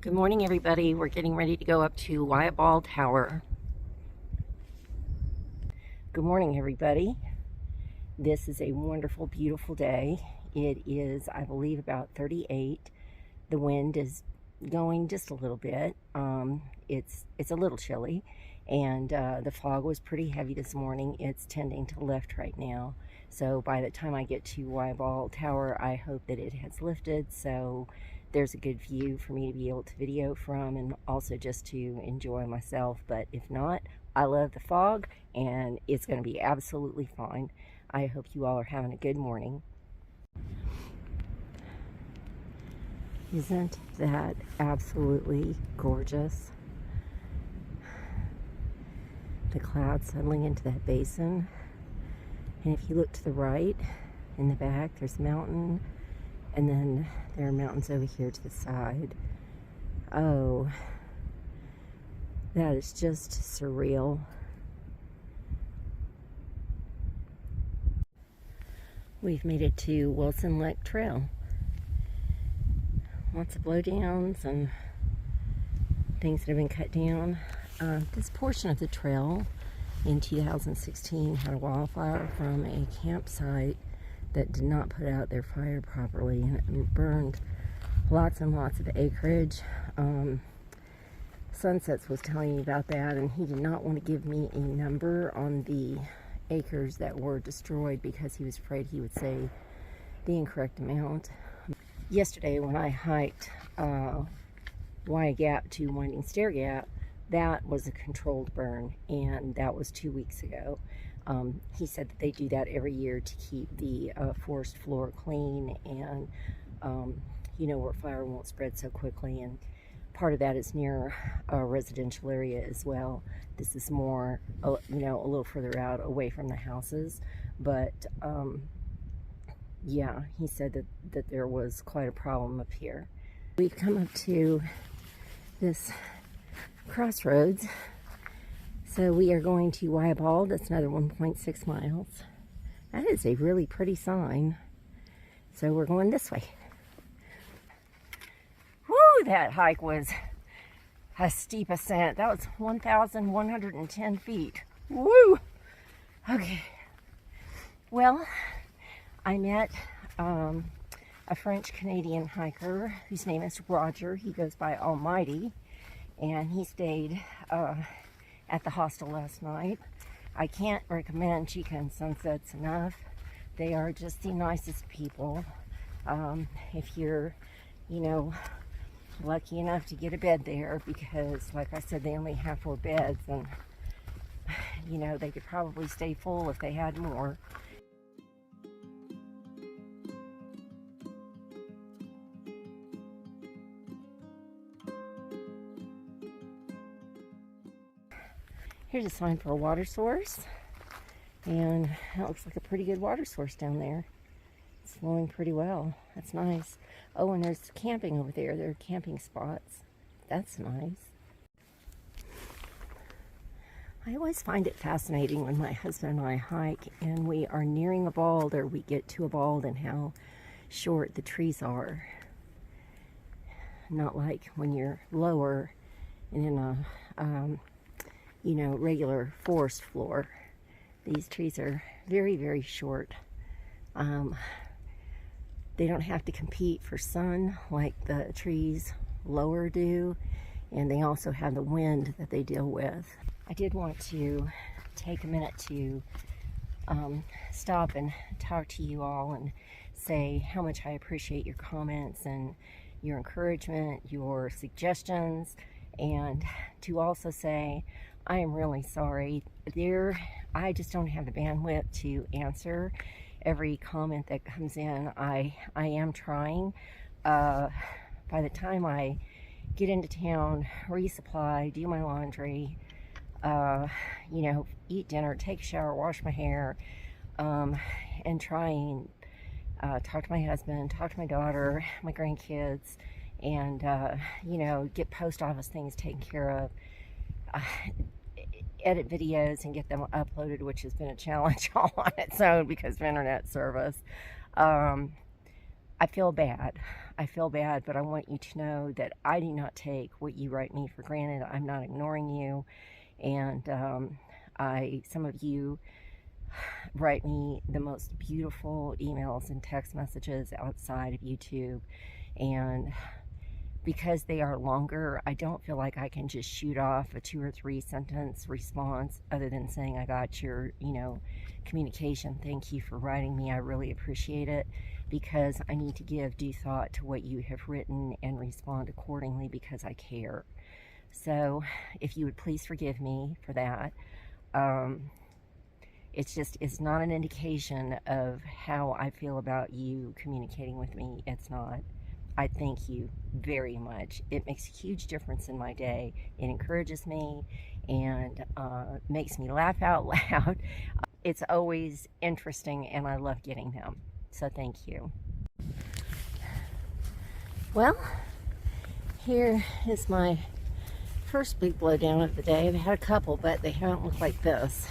Good morning, everybody. We're getting ready to go up to Wye Bald Tower. Good morning, everybody. This is a wonderful, beautiful day. It is, I believe, about 38. The wind is going just a little bit. It's a little chilly, and the fog was pretty heavy this morning. It's tending to lift right now. So by the time I get to Wye Bald Tower, I hope that it has lifted. So there's a good view for me to be able to video from, and also just to enjoy myself. But if not, I love the fog and it's going to be absolutely fine. I hope you all are having a good morning. Isn't that absolutely gorgeous? The clouds settling into that basin, and if you look to the right in the back, there's a mountain. And then there are mountains over here to the side. Oh, that is just surreal. We've made it to Wilson Lake Trail. Lots of blowdowns and things that have been cut down. This portion of the trail in 2016 had a wildfire from a campsite that did not put out their fire properly, and it burned lots and lots of acreage. Sunsets was telling me about that, and he did not want to give me a number on the acres that were destroyed because he was afraid he would say the incorrect amount. Yesterday when I hiked Wayah Gap to Winding Stair Gap, that was a controlled burn, and that was 2 weeks ago. He said that they do that every year to keep the forest floor clean and, you know, where fire won't spread so quickly. And part of that is near a residential area as well. This is more, you know, a little further out away from the houses. But, yeah, he said that there was quite a problem up here. We've come up to this crossroads. So we are going to Wye Bald. That's another 1.6 miles. That is a really pretty sign. So we're going this way. Woo, that hike was a steep ascent. That was 1,110 feet. Woo! Okay. Well, I met a French-Canadian hiker whose name is Roger. He goes by Almighty, and he stayed at the hostel last night. I can't recommend Chica and Sunsets enough. They are just the nicest people. If you're, you know, lucky enough to get a bed there, because like I said, they only have 4 beds, and you know, they could probably stay full if they had more. Here's a sign for a water source, and that looks like a pretty good water source down there. It's flowing pretty well. That's nice. Oh, and there's camping over there. There are camping spots. That's nice. I always find it fascinating when my husband and I hike and we are nearing a bald, or we get to a bald, and how short the trees are. Not like when you're lower and in a you know, regular forest floor. These trees are very, very short. They don't have to compete for sun like the trees lower do, and they also have the wind that they deal with. I did want to take a minute to stop and talk to you all and say how much I appreciate your comments and your encouragement, your suggestions, and to also say I am really sorry. I just don't have the bandwidth to answer every comment that comes in. I am trying. By the time I get into town, resupply, do my laundry, you know, eat dinner, take a shower, wash my hair, and try and talk to my husband, talk to my daughter, my grandkids, and you know, get post office things taken care of. Edit videos and get them uploaded, which has been a challenge all on its own because of internet service. I feel bad. I feel bad, but I want you to know that I do not take what you write me for granted. I'm not ignoring you. And some of you write me the most beautiful emails and text messages outside of YouTube. And because they are longer, I don't feel like I can just shoot off a 2 or 3 sentence response other than saying I got your, communication. Thank you for writing me. I really appreciate it, because I need to give due thought to what you have written and respond accordingly because I care. So if you would please forgive me for that. It's not an indication of how I feel about you communicating with me. It's not. I thank you very much. It makes a huge difference in my day. It encourages me and makes me laugh out loud. It's always interesting and I love getting them. So thank you. Well, here is my first big blowdown of the day. I've had a couple, but they haven't looked like this.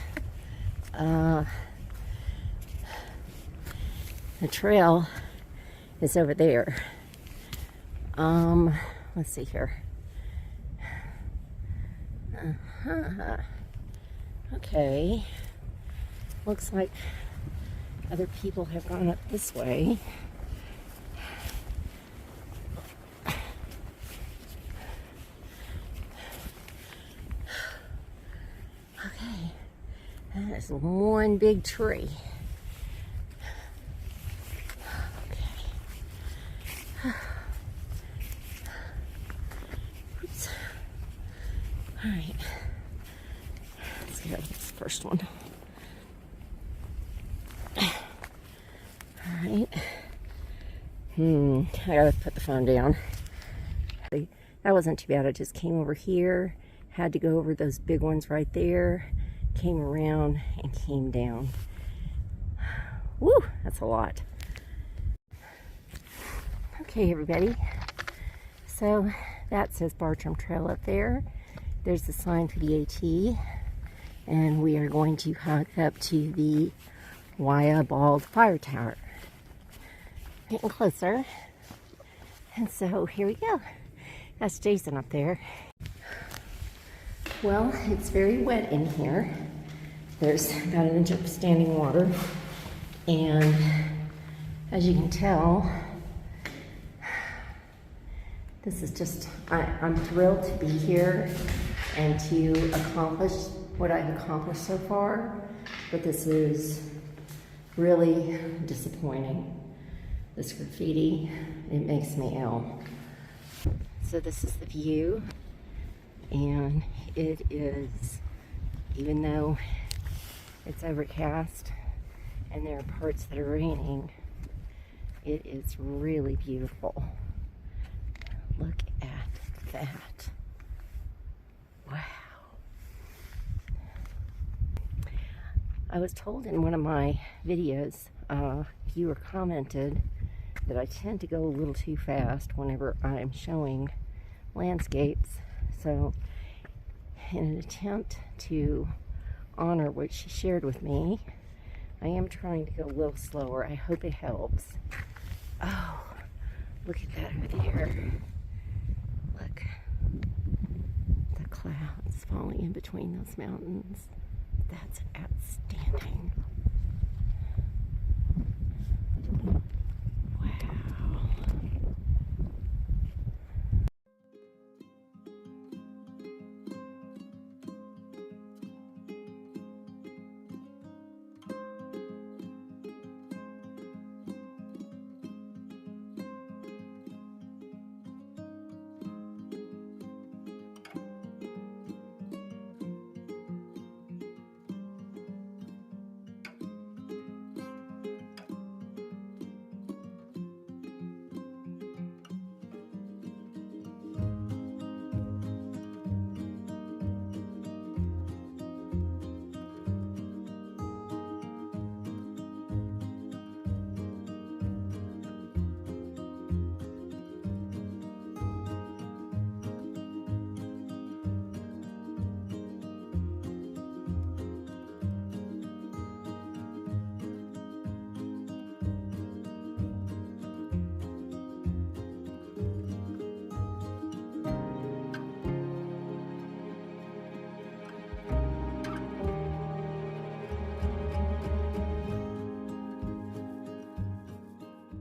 The trail is over there. Let's see here. Okay. Looks like other people have gone up this way. Okay. That is one big tree. All right, let's get this first one. All right. I gotta put the phone down. That wasn't too bad. I just came over here, had to go over those big ones right there, came around and came down. Woo, that's a lot. Okay, everybody. So that says Bartram Trail up there. There's the sign for the AT, and we are going to hike up to the Wayah Bald Fire Tower. Getting closer. And so here we go. That's Jason up there. Well, it's very wet in here. There's about an inch of standing water, and as you can tell, this is just, I'm thrilled to be here and to accomplish what I've accomplished so far, but this is really disappointing. This graffiti, it makes me ill. So this is the view, and it is, even though it's overcast and there are parts that are raining, it is really beautiful. Look at that. Wow. I was told in one of my videos, a viewer commented that I tend to go a little too fast whenever I'm showing landscapes. So in an attempt to honor what she shared with me, I am trying to go a little slower. I hope it helps. Oh, look at that over there. Look, the clouds falling in between those mountains. That's outstanding. Wow.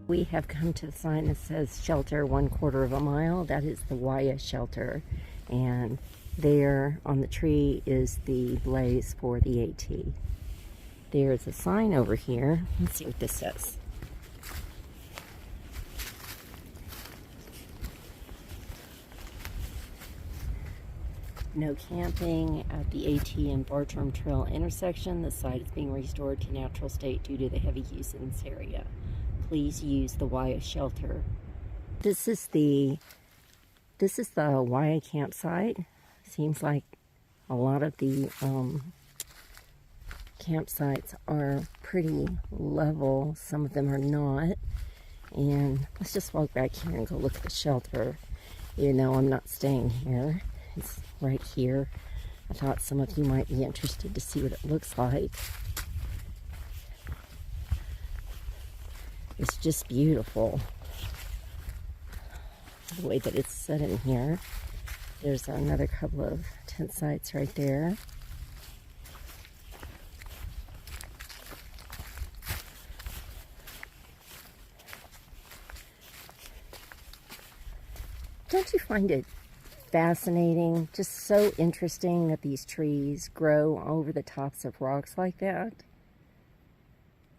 We have come to the sign that says shelter 1/4 of a mile. That is the Wayah shelter. And there on the tree is the blaze for the AT. There's a sign over here. Let's see what this says. No camping at the AT and Bartram Trail intersection. The site is being restored to natural state due to the heavy use in this area. Please use the Wayah shelter. This is the Wayah campsite. Seems like a lot of the campsites are pretty level. Some of them are not. And let's just walk back here and go look at the shelter. Even though I'm not staying here. It's right here. I thought some of you might be interested to see what it looks like. It's just beautiful. The way that it's set in here. There's another couple of tent sites right there. Don't you find it fascinating, just so interesting that these trees grow over the tops of rocks like that?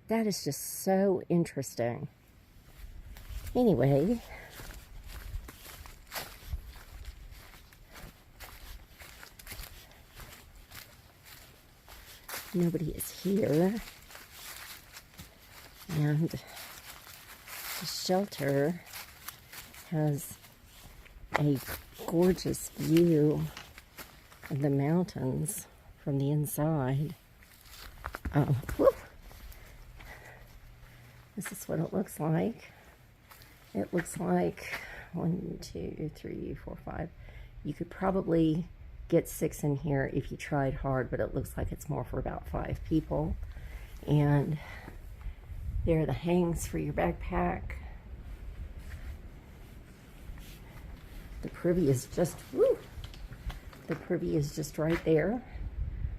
That is just so interesting. Anyway, nobody is here, and the shelter has a gorgeous view of the mountains from the inside. Oh, whoop. This is what it looks like. It looks like 1, 2, 3, 4, 5. You could probably get 6 in here if you tried hard, but it looks like it's more for about 5 people. And there are the hangs for your backpack. The privy is just, woo! The privy is just right there.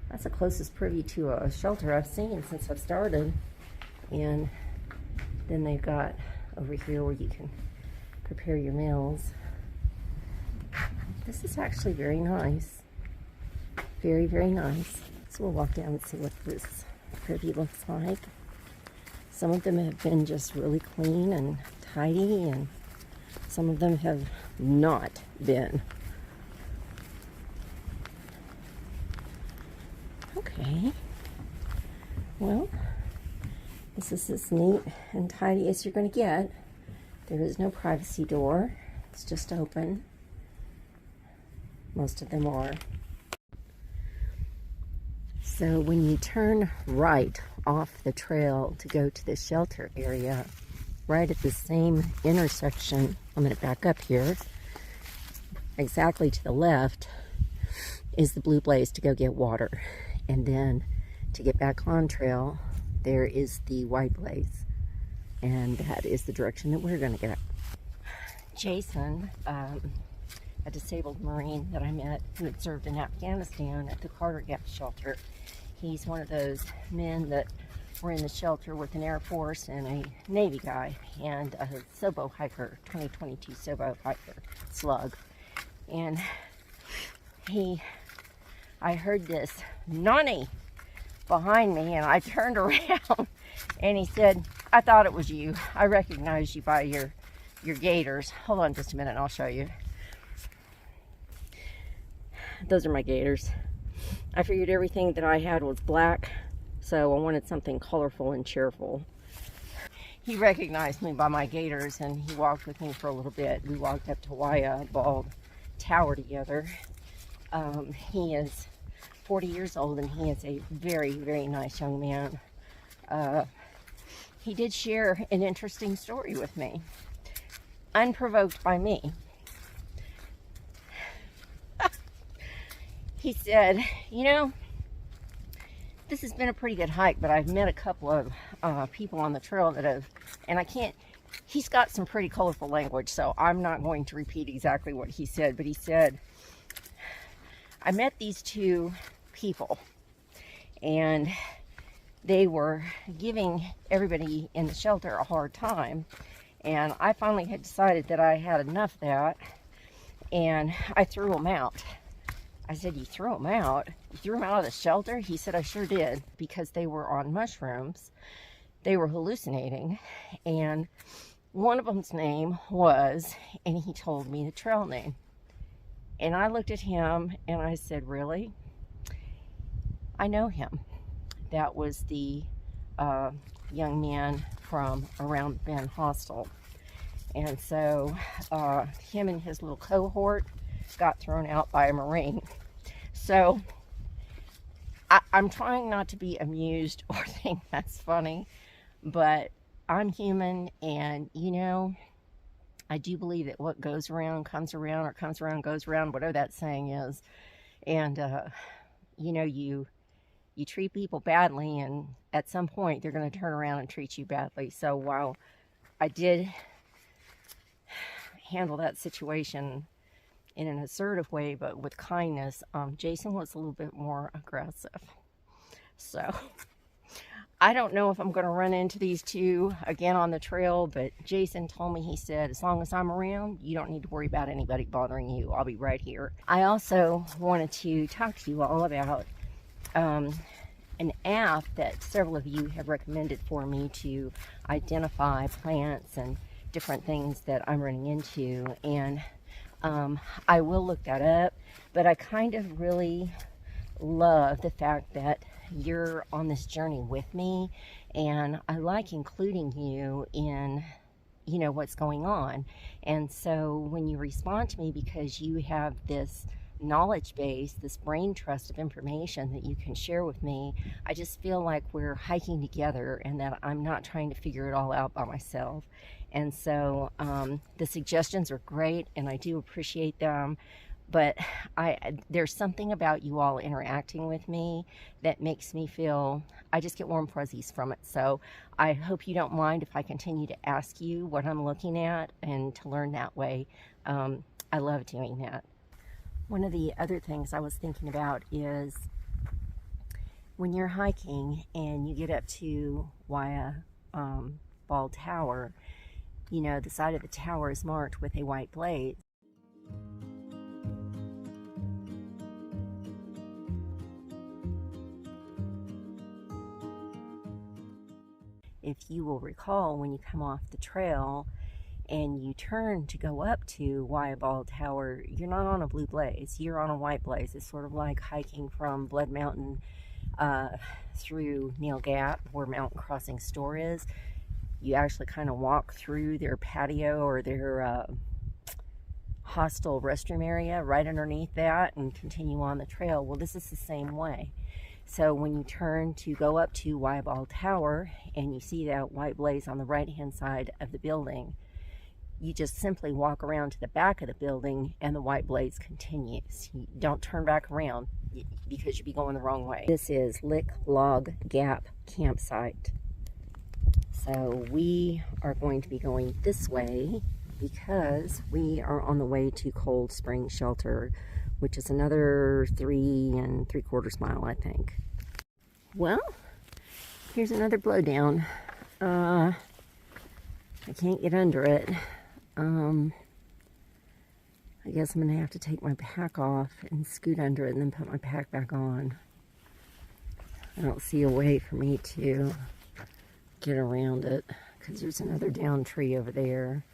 That's the closest privy to a shelter I've seen since I've started. And then they've got over here where you can prepare your meals. This is actually very nice. Very, very nice. So we'll walk down and see what this privy looks like. Some of them have been just really clean and tidy, and some of them have not been. Okay. Well, this is as neat and tidy as you're going to get. There is no privacy door. It's just open. Most of them are. So when you turn right off the trail to go to the shelter area, right at the same intersection, I'm going to back up here, exactly to the left is the blue blaze to go get water. And then to get back on trail, there is the white blaze. And that is the direction that we're going to get. Jason, a disabled Marine that I met who had served in Afghanistan at the Wayah Gap shelter. He's one of those men that were in the shelter with an Air Force and a Navy guy and a Sobo hiker, 2022 Sobo hiker, slug. And I heard this Nonnie behind me, and I turned around and he said, "I thought it was you. I recognized you by your gaiters." Hold on just a minute and I'll show you. Those are my gaiters. I figured everything that I had was black, so I wanted something colorful and cheerful. He recognized me by my gaiters and he walked with me for a little bit. We walked up to Wayah Bald Tower together. He is 40 years old and he is a very, very nice young man. He did share an interesting story with me, unprovoked by me. He said, "You know, this has been a pretty good hike, but I've met a couple of people on the trail that have," and I can't, he's got some pretty colorful language, so I'm not going to repeat exactly what he said, but he said, "I met these 2 people and they were giving everybody in the shelter a hard time, And I finally had decided that I had enough of that, and I threw them out. I said, "You threw them out? You threw them out of the shelter?" He said, "I sure did, because they were on mushrooms. They were hallucinating." And one of them's name was, and he told me the trail name. And I looked at him and I said, "Really? I know him." That was the young man from around the Bend Hostel. And so him and his little cohort got thrown out by a Marine. So I'm trying not to be amused or think that's funny, but I'm human, and you know, I do believe that what goes around comes around, or comes around goes around, whatever that saying is. And you know, you treat people badly, and at some point they're going to turn around and treat you badly. So while I did handle that situation in an assertive way, but with kindness, Jason was a little bit more aggressive. So I don't know if I'm going to run into these two again on the trail, but Jason told me, he said, "As long as I'm around, you don't need to worry about anybody bothering you. I'll be right here." I also wanted to talk to you all about an app that several of you have recommended for me to identify plants and different things that I'm running into. And I will look that up, but I kind of really love the fact that you're on this journey with me, and I like including you in, you know, what's going on. And so when you respond to me, because you have this knowledge base, this brain trust of information that you can share with me, I just feel like we're hiking together, and that I'm not trying to figure it all out by myself. And so the suggestions are great, and I do appreciate them. But there's something about you all interacting with me that makes me feel, I just get warm fuzzies from it. So I hope you don't mind if I continue to ask you what I'm looking at, and to learn that way. I love doing that. One of the other things I was thinking about is when you're hiking and you get up to Wayah Bald Tower, you know, the side of the tower is marked with a white blaze. If you will recall, when you come off the trail and you turn to go up to Wye Bald Tower, you're not on a blue blaze, you're on a white blaze. It's sort of like hiking from Blood Mountain through Wayah Gap, where Mountain Crossing Store is. You actually kind of walk through their patio, or their hostel restroom area right underneath that, and continue on the trail. Well, this is the same way. So when you turn to go up to Wye Bald Tower and you see that white blaze on the right hand side of the building, you just simply walk around to the back of the building and the white blaze continues. You don't turn back around, because you'd be going the wrong way. This is Wayah Gap campsite. So we are going to be going this way because we are on the way to Cold Spring Shelter, which is another 3 3/4 mile, I think. Well, here's another blowdown. I can't get under it. I guess I'm going to have to take my pack off and scoot under it and then put my pack back on. I don't see a way for me to get around it because there's another down tree over there.